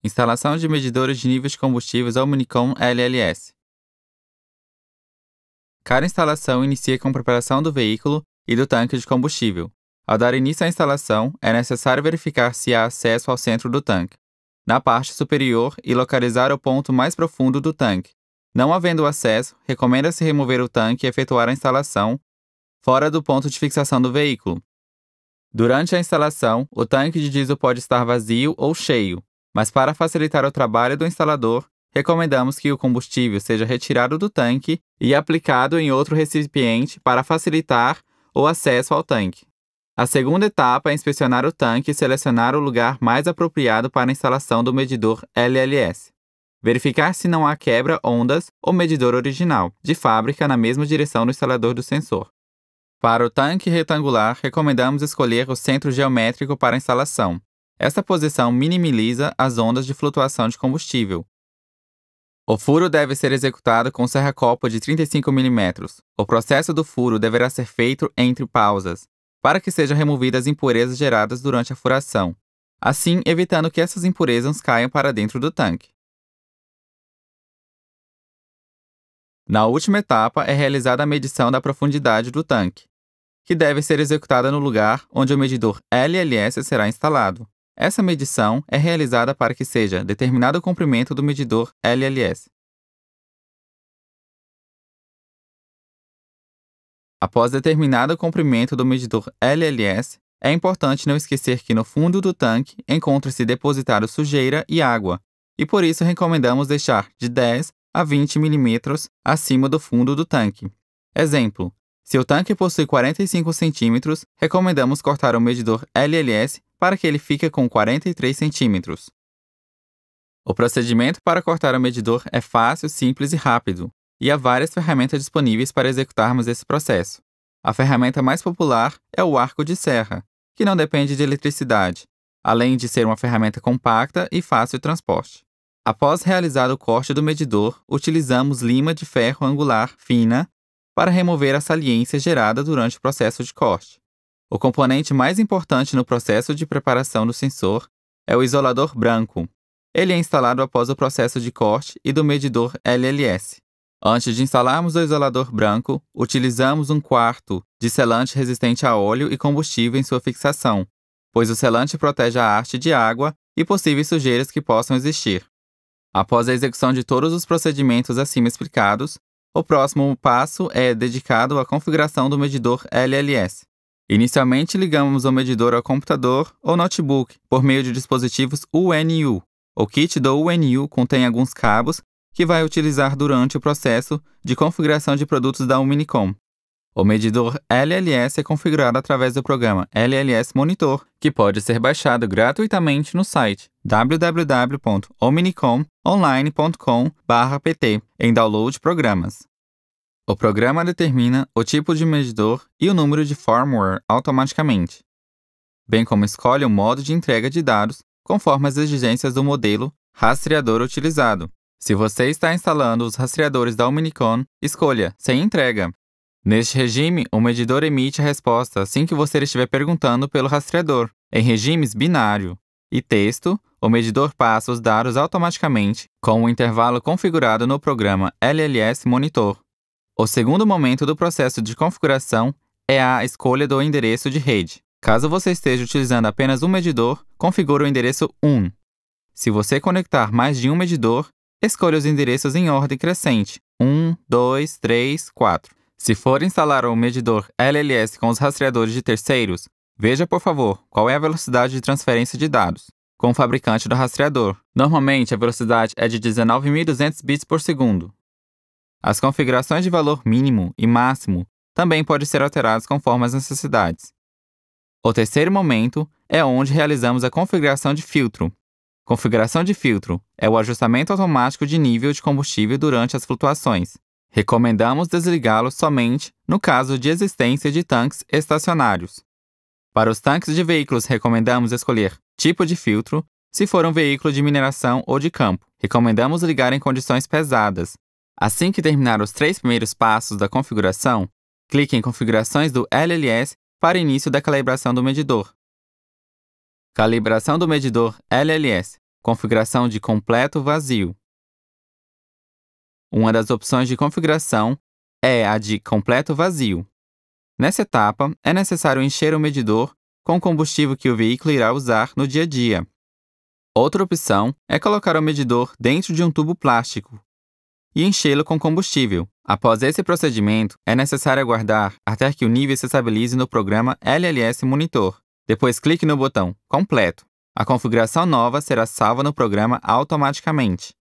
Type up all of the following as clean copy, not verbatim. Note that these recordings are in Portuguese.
Instalação de medidores de níveis de combustíveis Omnicom LLS. Cada instalação inicia com a preparação do veículo e do tanque de combustível. Ao dar início à instalação, é necessário verificar se há acesso ao centro do tanque, na parte superior, e localizar o ponto mais profundo do tanque. Não havendo acesso, recomenda-se remover o tanque e efetuar a instalação fora do ponto de fixação do veículo. Durante a instalação, o tanque de diesel pode estar vazio ou cheio, mas para facilitar o trabalho do instalador, recomendamos que o combustível seja retirado do tanque e aplicado em outro recipiente para facilitar o acesso ao tanque. A segunda etapa é inspecionar o tanque e selecionar o lugar mais apropriado para a instalação do medidor LLS. Verificar se não há quebra-ondas ou medidor original, de fábrica, na mesma direção do instalador do sensor. Para o tanque retangular, recomendamos escolher o centro geométrico para a instalação. Esta posição minimiza as ondas de flutuação de combustível. O furo deve ser executado com serra-copo de 35 mm. O processo do furo deverá ser feito entre pausas, para que sejam removidas as impurezas geradas durante a furação, assim evitando que essas impurezas caiam para dentro do tanque. Na última etapa é realizada a medição da profundidade do tanque, que deve ser executada no lugar onde o medidor LLS será instalado. Essa medição é realizada para que seja determinado o comprimento do medidor LLS. Após determinado o comprimento do medidor LLS, é importante não esquecer que no fundo do tanque encontra-se depositado sujeira e água, e por isso recomendamos deixar de 10 a 20 mm acima do fundo do tanque. Exemplo: se o tanque possui 45 cm, recomendamos cortar o medidor LLS para que ele fique com 43 cm. O procedimento para cortar o medidor é fácil, simples e rápido, e há várias ferramentas disponíveis para executarmos esse processo. A ferramenta mais popular é o arco de serra, que não depende de eletricidade, além de ser uma ferramenta compacta e fácil de transporte. Após realizado o corte do medidor, utilizamos lima de ferro angular fina para remover a saliência gerada durante o processo de corte. O componente mais importante no processo de preparação do sensor é o isolador branco. Ele é instalado após o processo de corte e do medidor LLS. Antes de instalarmos o isolador branco, utilizamos 1/4 de selante resistente a óleo e combustível em sua fixação, pois o selante protege a haste de água e possíveis sujeiras que possam existir. Após a execução de todos os procedimentos acima explicados, o próximo passo é dedicado à configuração do medidor LLS. Inicialmente, ligamos o medidor ao computador ou notebook por meio de dispositivos UNU. O kit do UNU contém alguns cabos que vai utilizar durante o processo de configuração de produtos da Omnicom. O medidor LLS é configurado através do programa LLS Monitor, que pode ser baixado gratuitamente no site www.omnicomonline.com/pt em Download Programas. O programa determina o tipo de medidor e o número de firmware automaticamente, bem como escolhe o modo de entrega de dados conforme as exigências do modelo rastreador utilizado. Se você está instalando os rastreadores da Omnicom, escolha Sem entrega. Neste regime, o medidor emite a resposta assim que você estiver perguntando pelo rastreador. Em regimes binário e texto, o medidor passa os dados automaticamente com o intervalo configurado no programa LLS Monitor. O segundo momento do processo de configuração é a escolha do endereço de rede. Caso você esteja utilizando apenas um medidor, configure o endereço 1. Se você conectar mais de um medidor, escolha os endereços em ordem crescente: 1, 2, 3, 4. Se for instalar o medidor LLS com os rastreadores de terceiros, veja, por favor, qual é a velocidade de transferência de dados com o fabricante do rastreador. Normalmente, a velocidade é de 19.200 bits por segundo. As configurações de valor mínimo e máximo também podem ser alteradas conforme as necessidades. O terceiro momento é onde realizamos a configuração de filtro. Configuração de filtro é o ajustamento automático de nível de combustível durante as flutuações. Recomendamos desligá-lo somente no caso de existência de tanques estacionários. Para os tanques de veículos, recomendamos escolher tipo de filtro. Se for um veículo de mineração ou de campo, recomendamos ligar em condições pesadas. Assim que terminar os 3 primeiros passos da configuração, clique em Configurações do LLS para início da calibração do medidor. Calibração do medidor LLS. configuração de completo vazio. Uma das opções de configuração é a de completo vazio. Nessa etapa, é necessário encher o medidor com o combustível que o veículo irá usar no dia a dia. Outra opção é colocar o medidor dentro de um tubo plástico e enchê-lo com combustível. Após esse procedimento, é necessário aguardar até que o nível se estabilize no programa LLS Monitor. Depois clique no botão Completo. A configuração nova será salva no programa automaticamente.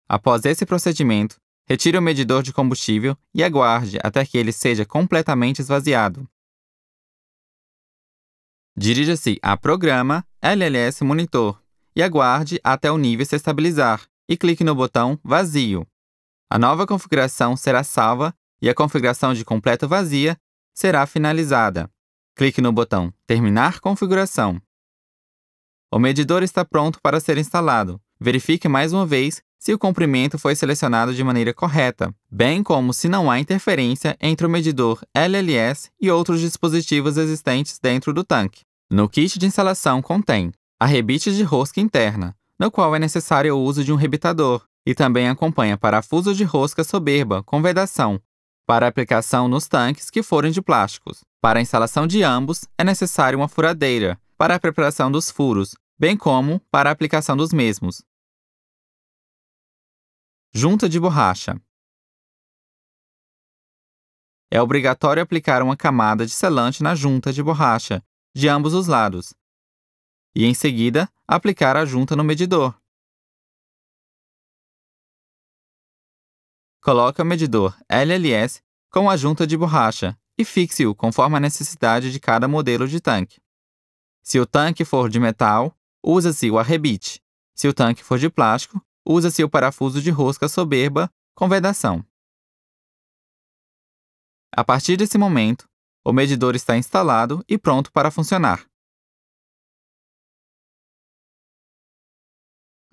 Após esse procedimento, retire o medidor de combustível e aguarde até que ele seja completamente esvaziado. Dirija-se a Programa LLS Monitor e aguarde até o nível se estabilizar e clique no botão Vazio. A nova configuração será salva e a configuração de completo vazia será finalizada. Clique no botão Terminar configuração. O medidor está pronto para ser instalado. Verifique mais uma vez se o comprimento foi selecionado de maneira correta, bem como se não há interferência entre o medidor LLS e outros dispositivos existentes dentro do tanque. No kit de instalação contém a rebite de rosca interna, no qual é necessário o uso de um rebitador, e também acompanha parafuso de rosca soberba com vedação, para aplicação nos tanques que forem de plásticos. Para a instalação de ambos, é necessário uma furadeira, para a preparação dos furos, bem como para a aplicação dos mesmos. Junta de borracha. É obrigatório aplicar uma camada de selante na junta de borracha, de ambos os lados, e em seguida, aplicar a junta no medidor. Coloque o medidor LLS com a junta de borracha e fixe-o conforme a necessidade de cada modelo de tanque. Se o tanque for de metal, usa-se o arrebite. Se o tanque for de plástico, usa-se o parafuso de rosca soberba com vedação. A partir desse momento, o medidor está instalado e pronto para funcionar.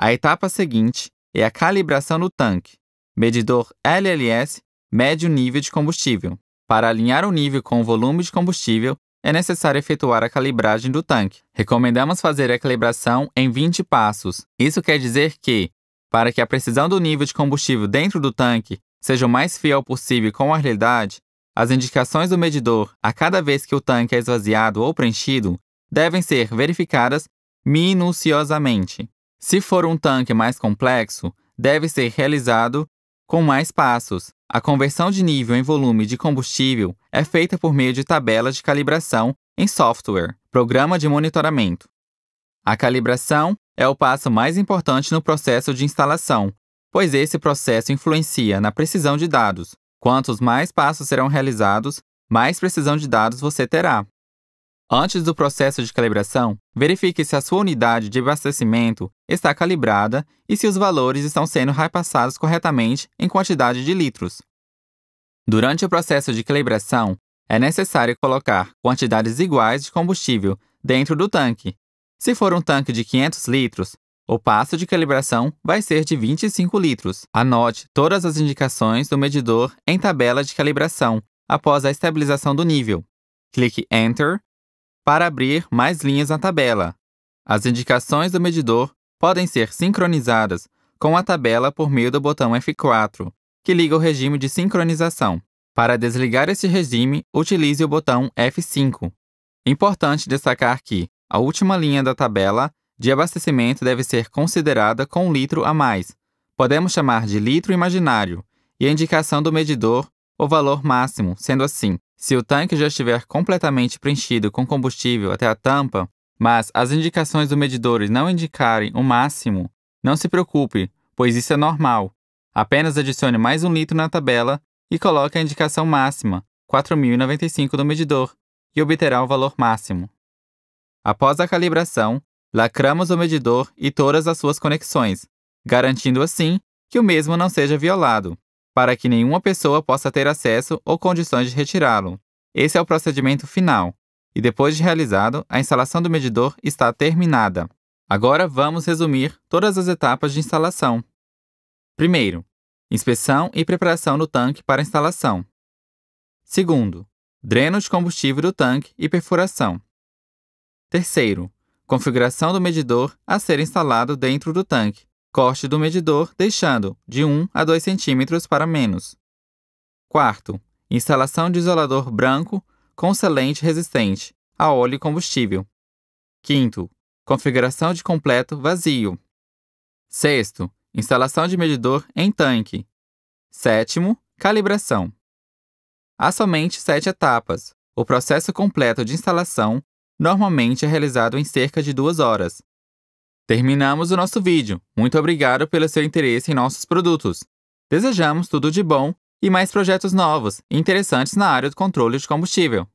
A etapa seguinte é a calibração do tanque. Medidor LLS mede o nível de combustível. Para alinhar o nível com o volume de combustível, é necessário efetuar a calibragem do tanque. Recomendamos fazer a calibração em 20 passos. Isso quer dizer que, para que a precisão do nível de combustível dentro do tanque seja o mais fiel possível com a realidade, as indicações do medidor a cada vez que o tanque é esvaziado ou preenchido devem ser verificadas minuciosamente. Se for um tanque mais complexo, deve ser realizado com mais passos. A conversão de nível em volume de combustível é feita por meio de tabelas de calibração em software, programa de monitoramento. A calibração é o passo mais importante no processo de instalação, pois esse processo influencia na precisão de dados. Quantos mais passos serão realizados, mais precisão de dados você terá. Antes do processo de calibração, verifique se a sua unidade de abastecimento está calibrada e se os valores estão sendo repassados corretamente em quantidade de litros. Durante o processo de calibração, é necessário colocar quantidades iguais de combustível dentro do tanque. Se for um tanque de 500 litros, o passo de calibração vai ser de 25 litros. Anote todas as indicações do medidor em tabela de calibração após a estabilização do nível. Clique Enter para abrir mais linhas na tabela. As indicações do medidor podem ser sincronizadas com a tabela por meio do botão F4, que liga o regime de sincronização. Para desligar este regime, utilize o botão F5. Importante destacar que a última linha da tabela de abastecimento deve ser considerada com 1 litro a mais. Podemos chamar de litro imaginário, e a indicação do medidor o valor máximo, sendo assim, se o tanque já estiver completamente preenchido com combustível até a tampa, mas as indicações do medidor não indicarem o máximo, não se preocupe, pois isso é normal. Apenas adicione mais 1 litro na tabela e coloque a indicação máxima, 4.095 do medidor, e obterá o valor máximo. Após a calibração, lacramos o medidor e todas as suas conexões, garantindo assim que o mesmo não seja violado, para que nenhuma pessoa possa ter acesso ou condições de retirá-lo. Esse é o procedimento final, e depois de realizado, a instalação do medidor está terminada. Agora vamos resumir todas as etapas de instalação. Primeiro, inspeção e preparação do tanque para instalação. Segundo, dreno de combustível do tanque e perfuração. Terceiro, Configuração do medidor a ser instalado dentro do tanque. Corte do medidor deixando de 1 a 2 cm para menos. Quarto, instalação de isolador branco com selente resistente a óleo e combustível. Quinto, configuração de completo vazio. Sexto, instalação de medidor em tanque. Sétimo, calibração. Há somente 7 etapas. O processo completo de instalação normalmente é realizado em cerca de 2 horas. Terminamos o nosso vídeo. Muito obrigado pelo seu interesse em nossos produtos. Desejamos tudo de bom e mais projetos novos e interessantes na área do controle de combustível.